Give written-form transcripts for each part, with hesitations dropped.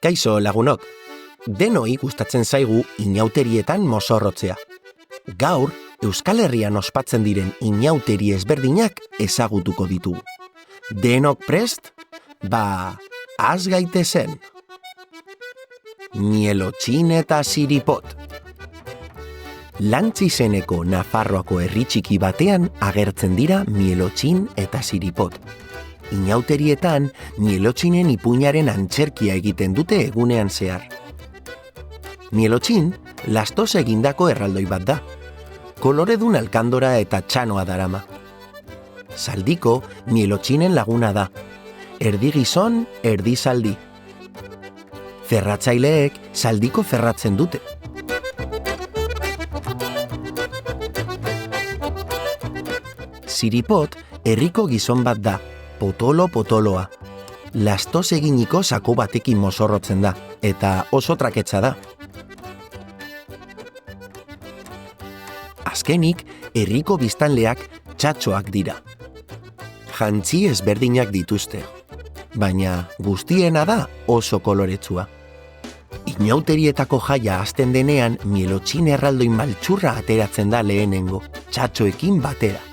Kaixo lagunok, denoi gustatzen zaigu inauterietan mozorrotzea. Gaur, Euskal Herrian ospatzen diren inauteri ezberdinak ezagutuko ditugu. Denok prest? Az gaitezen. Mielotxin eta siripot. Lantz izeneko Nafarroako herri txiki batean agertzen dira mielotxin eta siripot. Inauterietan, mielotxinen ipuinaren antzerkia egiten dute egunean zehar. Mielotxin, lastoz egindako erraldoi bat da. Koloredun alkandora eta txanoa darama. Saldiko, mielotxinen laguna da. Erdi gizon, erdi zaldi. Ferratzaileek saldiko ferratzen dute. Siripot, herriko gizon bat da, potoloa. Lastoz eginiko sako batekin mozorrotzen da, eta oso traketsa da. Azkenik, herriko biztanleak txatxoak dira. Jantzi ezberdinak dituzte, baina guztiena da oso koloretsua. Inauterietako jaia hasten denean, mielotxin erraldoin maltsurra ateratzen da lehenengo, txatxoekin batera.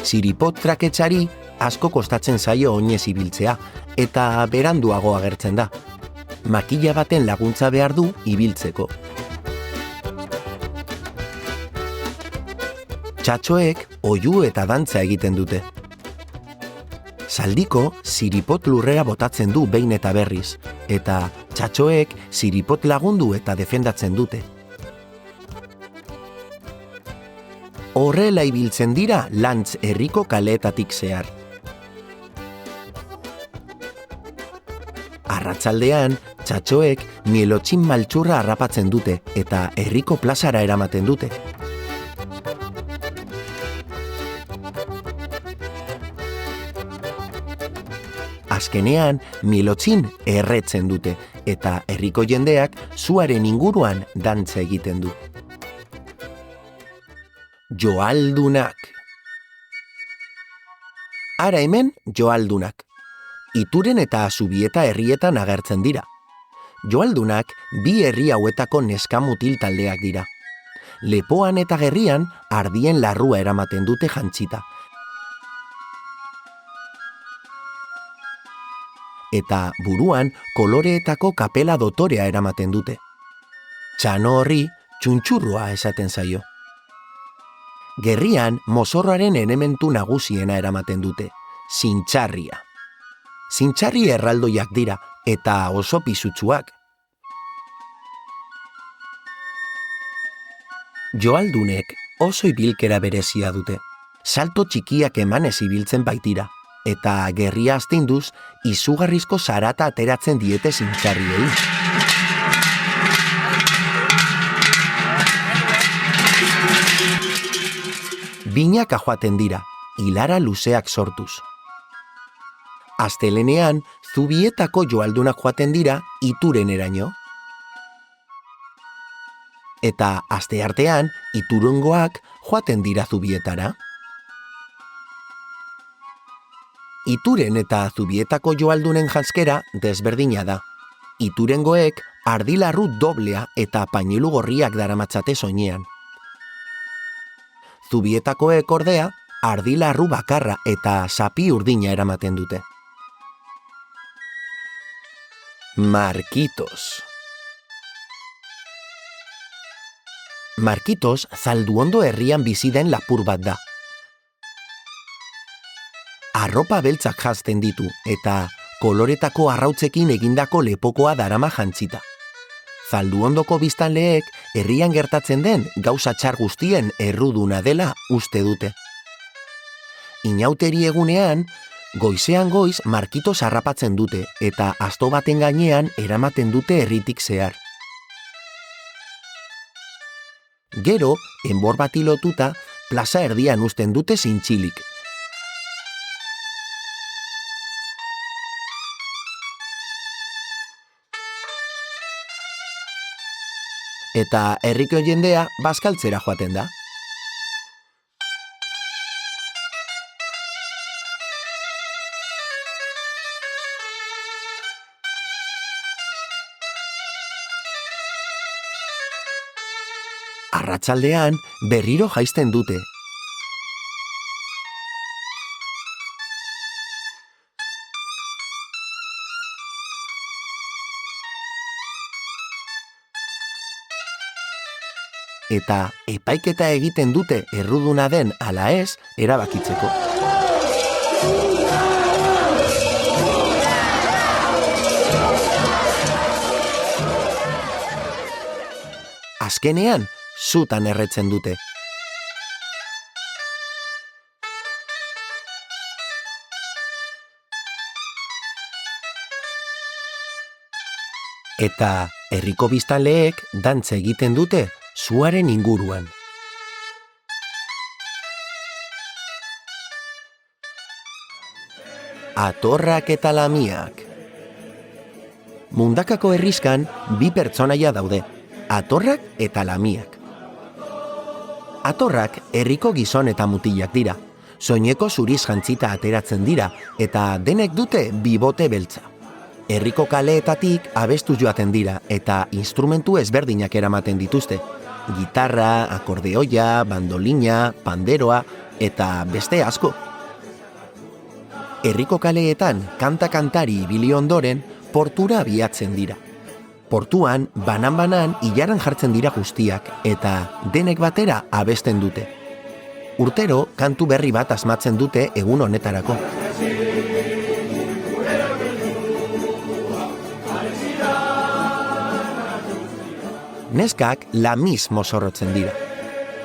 Siripot traketsari asko kostatzen zaio oinez ibiltzea, eta beranduago agertzen da. Makila baten laguntza behar du ibiltzeko. Txatxoek oihu eta dantza egiten dute. Saldiko siripot lurrera botatzen du behin eta berriz, eta txatxoek siripot lagundu eta defendatzen dute. Horrela ibiltzen dira Lantz herriko kaleetatik zehar. Arratsaldean, txatxoek mielotxin maltsurra harrapatzen dute eta herriko plazara eramaten dute. Azkenean, mielotxin erretzen dute eta herriko jendeak suaren inguruan dantza egiten du. Joaldunak. Ara hemen joaldunak. Ituren eta Zubieta herrietan agertzen dira. Joaldunak bi herri hauetako neskamutil taldeak dira. Lepoan eta Gerrian ardien larrua eramaten dute jantzita. Eta buruan koloreetako kapela dotorea eramaten dute. Txano horri txuntxurroa esaten zaio. Gerrian mozorroaren elementu nagusiena eramaten dute, zintxarria. Zintxarri erraldoiak dira eta oso pisutsuak. Joaldunek oso ibilkera berezia dute. Salto txikiak emanez ibiltzen baitira, eta gerria astinduz izugarrizko zarata ateratzen diete zintxarriei. Binaka joaten dira, hilara luzeak sortuz. Astelenean, Zubietako joaldunak joaten dira Itureneraino. Eta asteartean, Iturungoak joaten dira Zubietara. Ituren eta Zubietako joaldunen janzkera desberdina da. Iturengoek ardilarru doblea eta pañilu gorriak daramatzate soinean. Zubietakoek ordea, ardilarru bakarra eta sapi urdina eramaten dute. Markitos. Markitos Zalduondo herrian bizi den lapur bat da. Arropa beltzak janzten ditu eta koloretako arrautzekin egindako lepokoa darama jantzita. Zalduondoko biztanleek herrian gertatzen den gauza txar guztien erruduna dela uste dute. Inauteri egunean, goizean goiz markitos harrapatzen dute eta asto baten gainean eramaten dute herritik zehar. Gero, enbor bati lotuta, plaza erdian uzten dute zintzilik. Eta herriko jendea bazkaltzera joaten da. Arratsaldean berriro jaisten dute. Eta epaiketa egiten dute erruduna den ala ez erabakitzeko. Azkenean, sutan erretzen dute. Eta herriko biztanleek dantza egiten dute suaren inguruan. Atorrak eta lamiak. Mundakako herriskan bi pertsonaia daude, atorrak eta lamiak. Atorrak herriko gizon eta mutilak dira, soineko zuriz jantzita ateratzen dira eta denek dute bibote beltza. Herriko kaleetatik abestu joaten dira eta instrumentu ezberdinak eramaten dituzte. Gitarra, akordeoia, bandolina, panderoa eta beste asko. Herriko kaleetan kanta-kantari ibili ondoren portura abiatzen dira. Portuan, banan-banan ilaran jartzen dira guztiak eta denek batera abesten dute. Urtero, kantu berri bat asmatzen dute egun honetarako. Neskak lamiz mozorrotzen dira.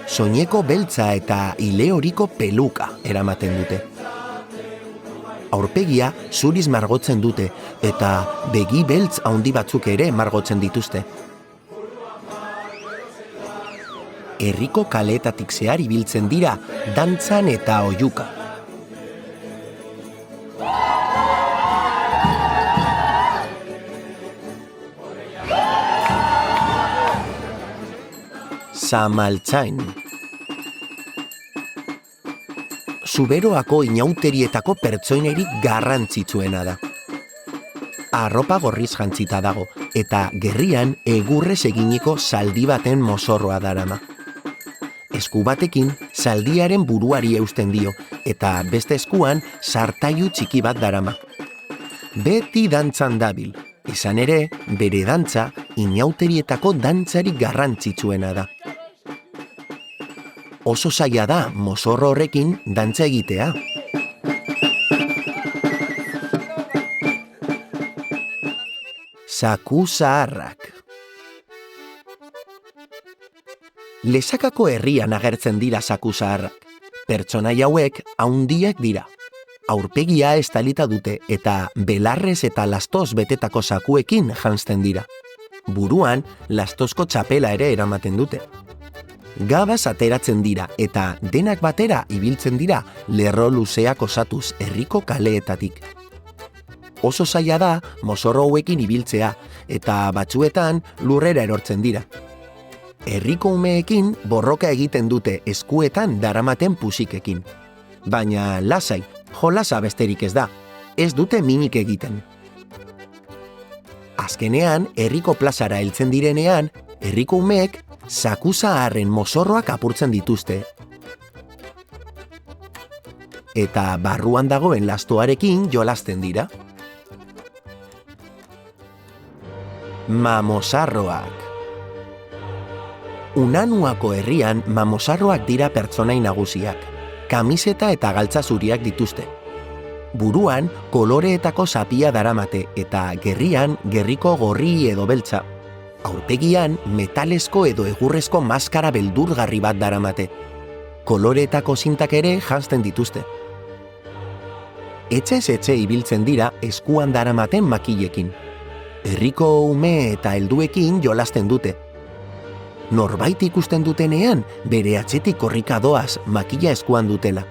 Soineko beltza eta ileoriko peluka eramaten dute. Aurpegia zuriz margotzen dute eta begi beltz handi batzuk ere margotzen dituzte. Herriko kaleetatik zehar ibiltzen dira dantzan eta oihuka. Zamaltzain. Zuberoako inauterietako pertsoinerik garrantzitsuena da. Arropa gorriz jantzita dago eta gerrian egurrez eginiko zaldi baten mozorroa darama. Esku batekin zaldiaren buruari eusten dio eta beste eskuan sartailu txiki bat darama. Beti dantzan dabil, izan ere bere dantza inauterietako dantzarik garrantzitsuena da. Oso zaila da mozorro horrekin dantza egitea. Zaku zaharrak. Lesakako herrian agertzen dira zaku zaharrak. Pertsonaia hauek haundiak dira. Aurpegia estalita dute eta belarrez eta lastoz betetako zakuekin janzten dira. Buruan lastozko txapela ere eramaten dute. Gabaz ateratzen dira eta denak batera ibiltzen dira lerro luzeak osatuz herriko kaleetatik. Oso zaila da mozorro hauekin ibiltzea eta batzuetan lurrera erortzen dira. Herriko umeekin borroka egiten dute eskuetan daramaten pusikekin. Baina lasai, jolasa besterik ez da, ez dute minik egiten. Azkenean, herriko plazara heltzen direnean, herriko umeek zaku zaharren mozorroak apurtzen dituzte. Eta barruan dagoen lastoarekin jolasten dira. Mamosarroak. Unanuako herrian mamosarroak dira pertsonai nagusiak. Kamiseta eta galtza zuriak dituzte. Buruan koloreetako zapia daramate eta gerrian gerriko gorri edo beltza. Aurpegian metalesko edo egurrezko maskara beldurgarri bat daramate. Koloreetako zintak ere janzten dituzte. Etxez etxe ibiltzen dira eskuan daramaten makilekin. Herriko ume eta helduekin jolasten dute. Norbait ikusten dutenean bere atzetik korrika doaz makila eskuan dutela.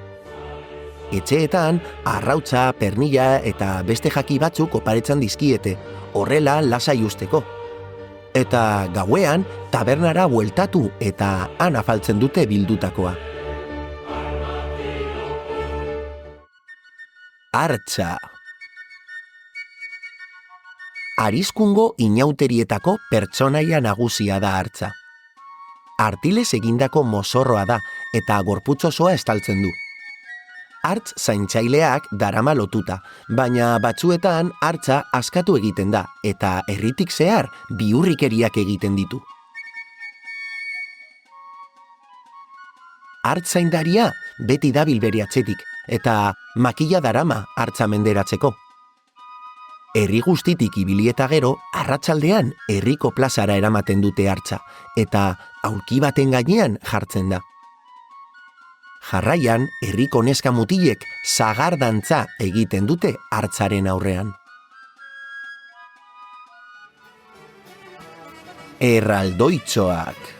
Etxeetan arrautza, pernila eta beste jaki batzuk oparetzen dizkiete, horrela lasai usteko. Eta gauean tabernara bueltatu eta han afaltzen dute bildutakoa. Hartza. Arizkungo inauterietako pertsonaia nagusia da hartza. artilez egindako mozorroa da eta gorputz osoa estaltzen du. Hartz zaintzaileak darama lotuta, baina batzuetan hartza askatu egiten da eta herritik zehar bihurrikeriak egiten ditu. Hartzaindaria beti dabil bere atzetik eta makila darama hartza menderatzeko. Herri guztitik ibili eta gero, arratsaldean herriko plazara eramaten dute hartza eta aulki baten gainean jartzen da. Jarraian, herriko neska mutilek sagardantza egiten dute hartzaren aurrean. Erraldoitxoak.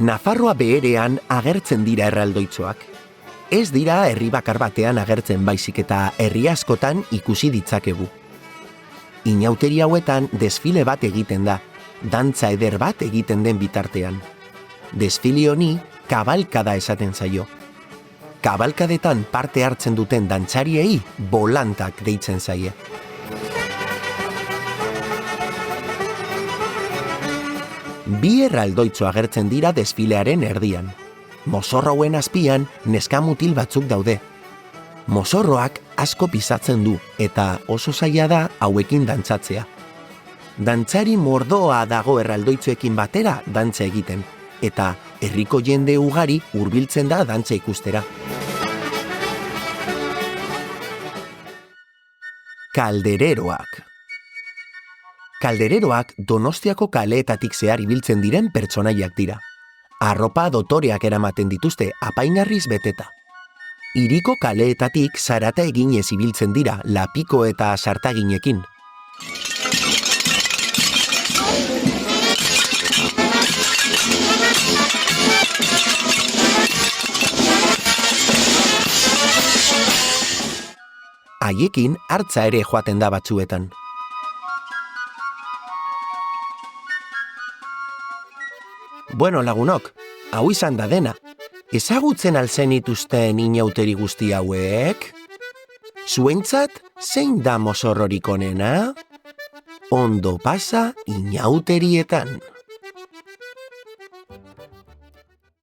Nafarroa beherean agertzen dira erraldoitxoak. Ez dira herri bakar batean agertzen baizik eta herri askotan ikusi ditzakegu. Inauteri hauetan desfile bat egiten da, dantza eder bat egiten den bitartean. Desfile honi kabalkada esaten zaio. Kabalkadetan parte hartzen duten dantzariei bolantak deitzen zaie. Bi erraldoitxo agertzen dira desfilearen erdian. Mozorroen azpian neska mutil batzuk daude. Mozorroak asko pisatzen du eta oso zaila da hauekin dantzatzea. Dantzari mordoa dago erraldoitzuekin batera dantza egiten, eta herriko jende ugari hurbiltzen da dantza ikustera. Kaldereroak. Kaldereroak Donostiako kaleetatik zehar ibiltzen diren pertsonaiak dira. Arropa dotoreak eramaten dituzte apaingarriz beteta. Hiriko kaleetatik zarata eginez ibiltzen dira lapiko eta sartaginekin. Haiekin hartza ere joaten da batzuetan. Bueno, lagunok, hau izan da dena. Ezagutzen alzenituzten inauteri guzti hauek? Zuentzat, zein da mozorrorik onena? Ondo pasa inauterietan.